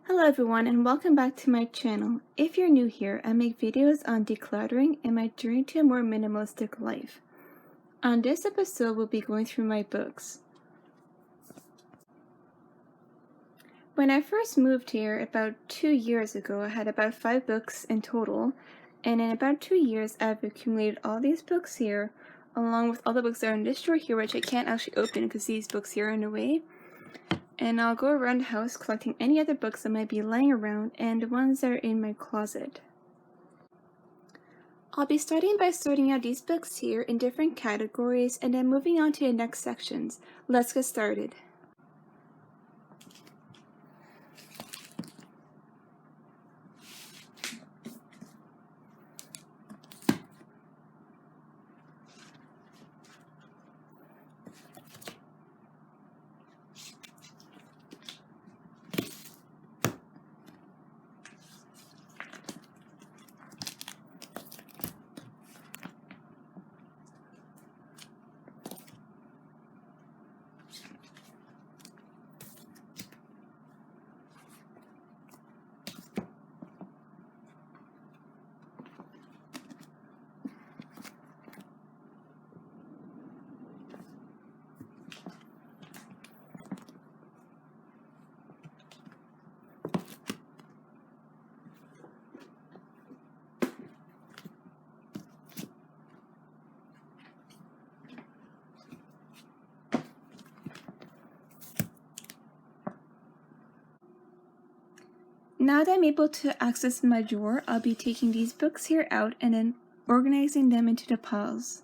Hello everyone and welcome back to my channel. If you're new here, I make videos on decluttering and my journey to a more minimalistic life. On this episode, we'll be going through my books. When I first moved here about 2 years ago, I had about 5 books in total, and in about 2 years I've accumulated all these books here, along with all the books that are in this drawer here, which I can't actually open because these books here are in the way. And I'll go around the house collecting any other books that might be lying around and the ones that are in my closet. I'll be starting by sorting out these books here in different categories and then moving on to the next sections. Let's get started. Now that I'm able to access my drawer, I'll be taking these books here out and then organizing them into the piles.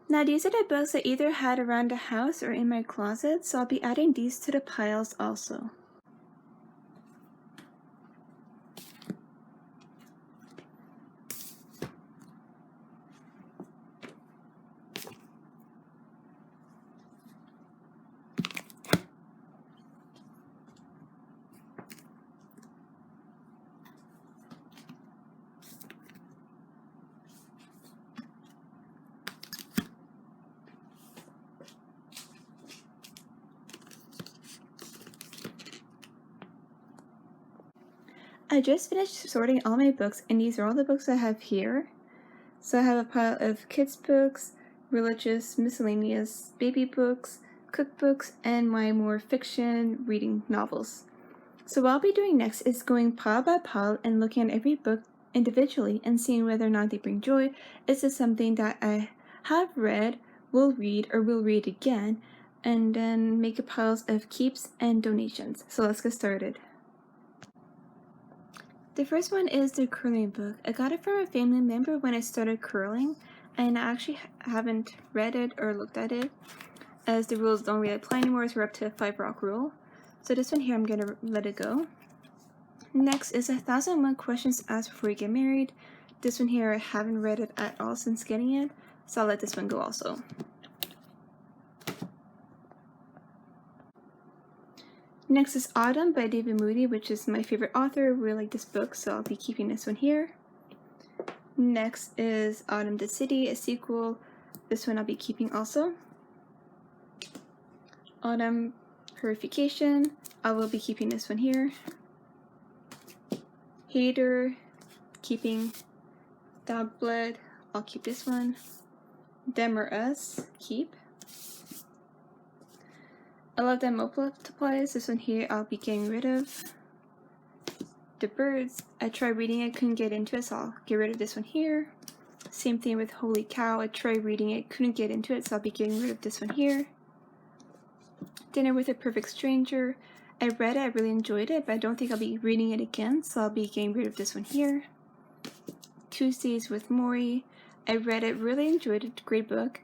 Now these are the books I either had around the house or in my closet, so I'll be adding these to the piles also. I just finished sorting all my books, and these are all the books I have here. So I have a pile of kids' books, religious, miscellaneous, baby books, cookbooks, and my more fiction reading novels. So what I'll be doing next is going pile by pile and looking at every book individually and seeing whether or not they bring joy. Is this something that I have read, will read, or will read again? And then make a piles of keeps and donations. So let's get started. The first one is the curling book. I got it from a family member when I started curling, and I actually haven't read it or looked at it, as the rules don't really apply anymore, so we're up to a 5 rock rule. So this one here, I'm gonna let it go. Next is 1001 Questions Asked Before You Get Married. This one here, I haven't read it at all since getting it, so I'll let this one go also. Next is Autumn by David Moody, which is my favorite author. I really like this book, so I'll be keeping this one here. Next is Autumn the City, a sequel. This one I'll be keeping also. Autumn Purification, I will be keeping this one here. Hater, keeping. Dog Blood, I'll keep this one. Them or Us, keep. I love that multiplies. This one here I'll be getting rid of. The Birds, I tried reading it, couldn't get into it, so I'll get rid of this one here. Same thing with Holy Cow. I tried reading it, couldn't get into it, so I'll be getting rid of this one here. Dinner with a Perfect Stranger. I read it, I really enjoyed it, but I don't think I'll be reading it again, so I'll be getting rid of this one here. Tuesdays with Maury. I read it, really enjoyed it, great book.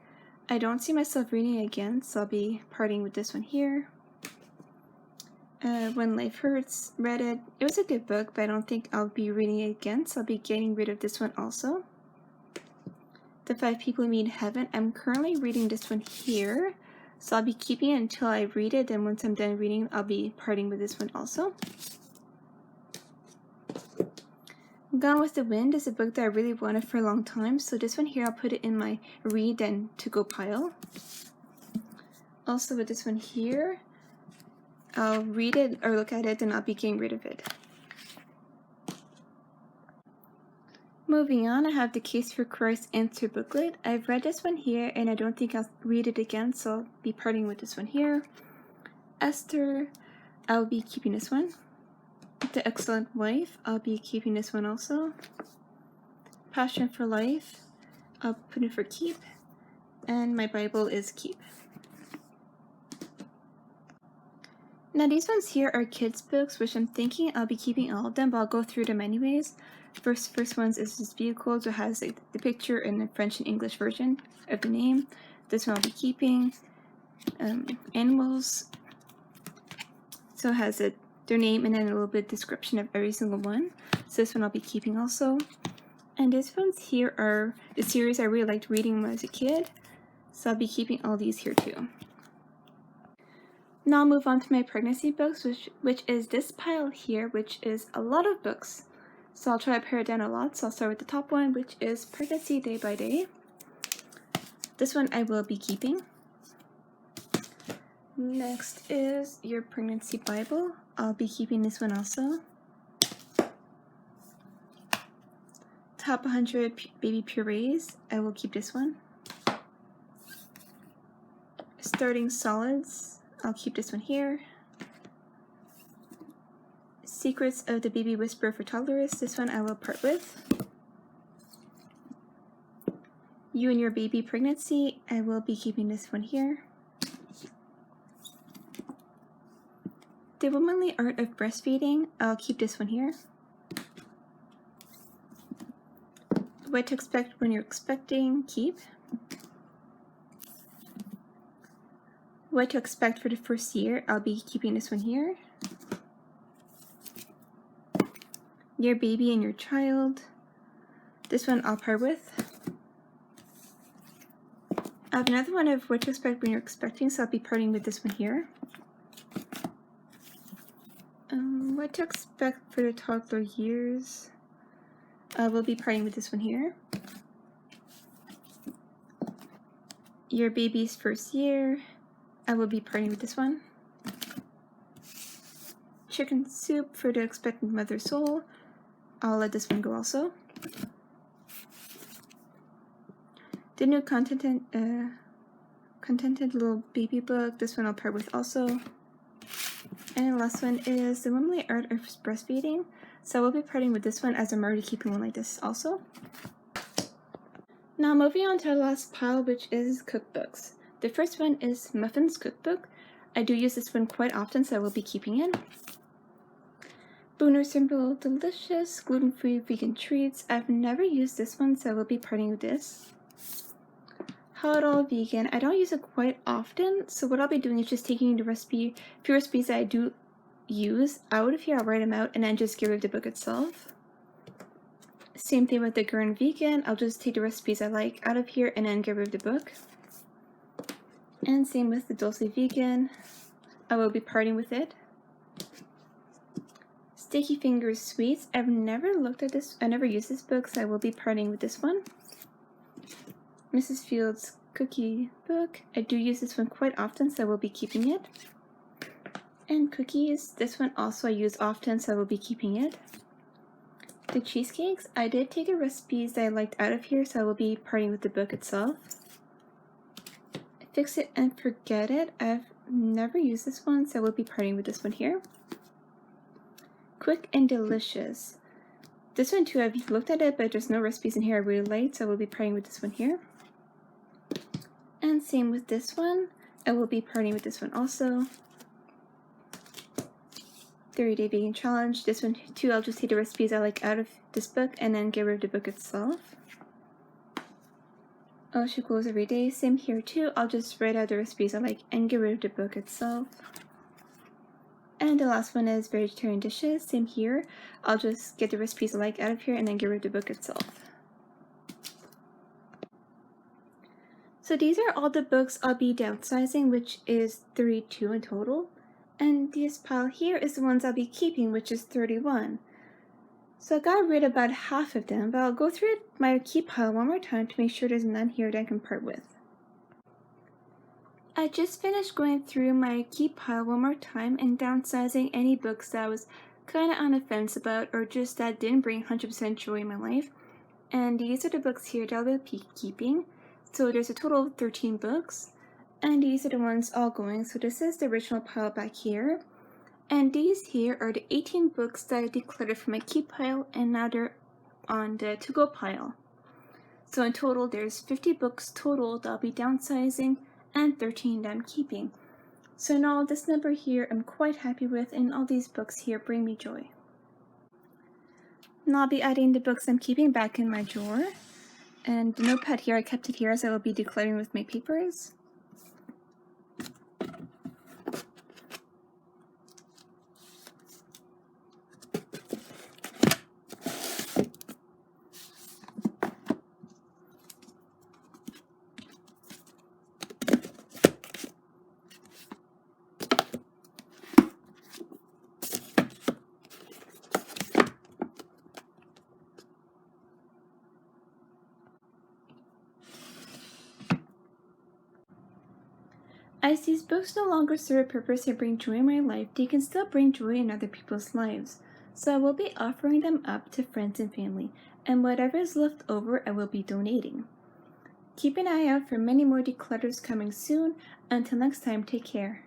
I don't see myself reading it again, so I'll be parting with this one here. When Life Hurts, read it. It was a good book, but I don't think I'll be reading it again, so I'll be getting rid of this one also. The 5 People Who Meet in Heaven. I'm currently reading this one here, so I'll be keeping it until I read it, and once I'm done reading, I'll be parting with this one also. Gone with the Wind is a book that I really wanted for a long time, so this one here, I'll put it in my read and to-go pile. Also with this one here, I'll read it or look at it, and I'll be getting rid of it. Moving on, I have the Case for Christ Answer booklet. I've read this one here, and I don't think I'll read it again, so I'll be parting with this one here. Esther, I'll be keeping this one. The Excellent Wife, I'll be keeping this one also. Passion for Life, I'll put it for keep. And my Bible is keep. Now these ones here are kids books, which I'm thinking I'll be keeping all of them, but I'll go through them anyways. First ones is this vehicle, so it has like, the picture and the French and English version of the name. This one I'll be keeping. Animals, so it has their name and then a little bit description of every single one. So this one I'll be keeping also. And these ones here are the series I really liked reading when I was a kid, so I'll be keeping all these here too. Now I'll move on to my pregnancy books, which is this pile here, which is a lot of books. So I'll try to pare it down a lot. So I'll start with the top one, which is Pregnancy Day by Day. This one I will be keeping. Next is Your Pregnancy Bible. I'll be keeping this one also. Top 100 Baby Purees. I will keep this one. Starting Solids. I'll keep this one here. Secrets of the Baby Whisperer for Toddlers. This one I will part with. You and Your Baby Pregnancy. I will be keeping this one here. The Womanly Art of Breastfeeding. I'll keep this one here. What to Expect When You're Expecting. Keep. What to Expect for the First Year. I'll be keeping this one here. Your Baby and Your Child. This one I'll part with. I have another one of What to Expect When You're Expecting, so I'll be parting with this one here. What to Expect for the Toddler Years. We'll be parting with this one here. Your Baby's First Year. I will be parting with this one. Chicken Soup for the Expectant Mother's Soul. I'll let this one go also. The New Contented Little Baby Book. This one I'll part with also. And the last one is The Womanly Art of Breastfeeding. So I will be parting with this one, as I'm already keeping one like this also. Now moving on to the last pile, which is cookbooks. The first one is Muffin's Cookbook. I do use this one quite often, so I will be keeping it. Booner Simple Delicious Gluten-Free Vegan Treats. I've never used this one, so I will be parting with this. How It All Vegan. I don't use it quite often, so what I'll be doing is just taking the few recipes that I do use out of here. I'll write them out and then just get rid of the book itself. Same thing with the Gurn Vegan. I'll just take the recipes I like out of here and then get rid of the book. And same with the Dulce Vegan. I will be parting with it. Sticky Fingers Sweets. I've never looked at this. I never used this book, so I will be parting with this one. Mrs. Fields Cookie Book. I do use this one quite often, so I will be keeping it. And cookies. This one also I use often, so I will be keeping it. The cheesecakes. I did take the recipes that I liked out of here, so I will be parting with the book itself. Fix It and Forget It. I've never used this one, so I will be parting with this one here. Quick and Delicious. This one too, I've looked at it, but there's no recipes in here I really like, so I will be parting with this one here. And same with this one. I will be parting with this one also. 30-day vegan challenge. This one too, I'll just take the recipes I like out of this book and then get rid of the book itself. Oh, she goes every day. Same here too. I'll just write out the recipes I like and get rid of the book itself. And the last one is vegetarian dishes. Same here. I'll just get the recipes I like out of here and then get rid of the book itself. So these are all the books I'll be downsizing, which is 32 in total. And this pile here is the ones I'll be keeping, which is 31. So I got rid of about half of them, but I'll go through my keep pile one more time to make sure there's none here that I can part with. I just finished going through my keep pile one more time and downsizing any books that I was kind of on the fence about or just that didn't bring 100% joy in my life. And these are the books here that I'll be keeping. So there's a total of 13 books, and these are the ones all going. So this is the original pile back here. And these here are the 18 books that I decluttered from my keep pile, and now they're on the to-go pile. So in total, there's 50 books total that I'll be downsizing and 13 that I'm keeping. So in all, this number here I'm quite happy with, and all these books here bring me joy. Now I'll be adding the books I'm keeping back in my drawer. And the notepad here, I kept it here as I will be decluttering with my papers. As these books no longer serve a purpose or bring joy in my life, they can still bring joy in other people's lives. So I will be offering them up to friends and family, and whatever is left over I will be donating. Keep an eye out for many more declutters coming soon. Until next time, take care.